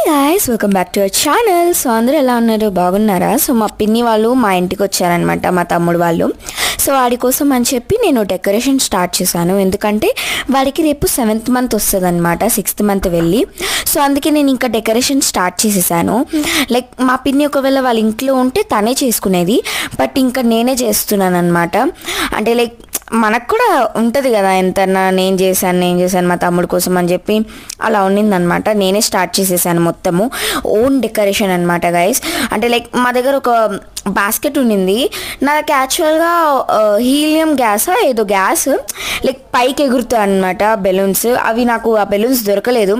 guys, welcome back to our channel. So అందరూ ఎలా ఉన్నారు, బాగున్నారా? సో మా పిన్ని వాళ్ళు మా ఇంటికి వచ్చారనమాట, మా తమ్ముడు వాళ్ళు. సో వాడి కోసం అని చెప్పి నేను డెకరేషన్ స్టార్ట్ చేశాను. ఎందుకంటే వాడికి రేపు 7th మంత్ వస్తుంది అనమాట, 6th మంత్ వెళ్ళి. సో అందుకే నేను ఇంకా డెకరేషన్ స్టార్ట్ చేసేసాను. లైక్ మా పిన్ని ఒకవేళ వాళ్ళ ఇంట్లో ఉంటే తనే చేసుకునేది, బట్ ఇంకా నేనే చేస్తున్నాను అనమాట. అంటే లైక్ మనకు కూడా ఉంటుంది కదా, ఎంతన్నా నేను చేశాను మా తమ్ముడు కోసం అని చెప్పి అలా ఉండిందనమాట. నేనే స్టార్ట్ చేసేసాను మొత్తము, ఓన్ డెకరేషన్ అనమాట గైస్. అంటే లైక్ మా దగ్గర ఒక బాస్కెట్ ఉండింది, నా దగ్గర యాక్చువల్గా హీలియం గ్యాస్ ఏదో గ్యాస్ లైక్ పైకి ఎగురుతాయి అనమాట బెలూన్స్. అవి నాకు ఆ బెలూన్స్ దొరకలేదు.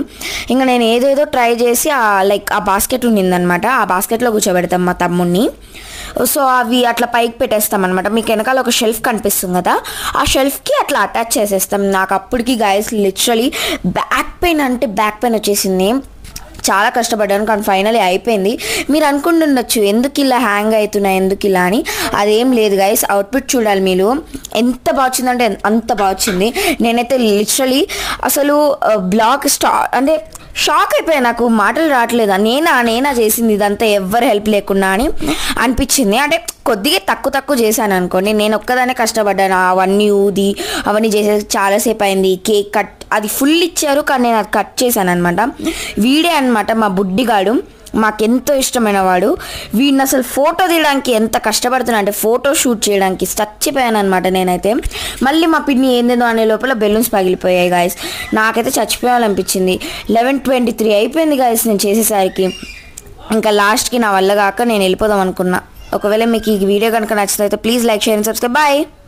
ఇంకా నేను ఏదేదో ట్రై చేసి లైక్ ఆ బాస్కెట్ ఉండిందనమాట, ఆ బాస్కెట్లో కూర్చోబెడతాం మా తమ్ముడిని. సో అవి అట్లా పైకి పెట్టేస్తాం అనమాట. మీకు వెనకాల ఒక షెల్ఫ్ కనిపిస్తుంది కదా, ఆ షెల్ఫ్కి అట్లా అటాచ్ చేసేస్తాం. నాకు అప్పటికి గైస్ లిటరలీ బ్యాక్ పెయిన్ వచ్చేసింది. చాలా కష్టపడ్డాను కానీ ఫైనలీ అయిపోయింది. మీరు అనుకుంటుండొచ్చు ఎందుకు ఇలా హ్యాంగ్ అవుతున్నాయి, ఎందుకు ఇలా అని. అదేం లేదు గైస్, అవుట్పుట్ చూడాలి మీరు. ఎంత బాగా వచ్చిందంటే అంత బాగా వచ్చింది. నేనైతే లిటరలీ అసలు బ్లాగ్ అంటే షాక్ అయిపోయాను, నాకు మాటలు రావట్లేదా, నేనా చేసింది ఇదంతా ఎవ్వరు హెల్ప్ లేకుండా అని అనిపించింది. అంటే కొద్దిగా తక్కువ చేశాను అనుకోండి, నేను ఒక్కదానే కష్టపడ్డాను. అవన్నీ ఊది అవన్నీ చేసేసి చాలాసేపు అయింది. కేక్ కట్ అది ఫుల్ ఇచ్చారు కానీ నేను అది కట్ చేశాను అనమాట. వీడే అనమాట మా బుడ్డిగాడు, మాకెంతో ఇష్టమైన వాడు. వీడిని అసలు ఫోటో తీయడానికి ఎంత కష్టపడుతున్నా అంటే ఫోటో షూట్ చేయడానికి చచ్చిపోయాను అనమాట నేనైతే. మళ్ళీ మా పిన్ని ఏందేదో అనే లోపల బెలూన్స్ పగిలిపోయాయి గాయస్. నాకైతే చచ్చిపోయాలనిపించింది. 11:23 అయిపోయింది గాయస్ నేను చేసేసరికి. ఇంకా లాస్ట్కి నా వల్ల కాక నేను వెళ్ళిపోదాం అనుకున్నా. ఒకవేళ మీకు ఈ వీడియో కనుక నచ్చితే please like, share and subscribe. Bye.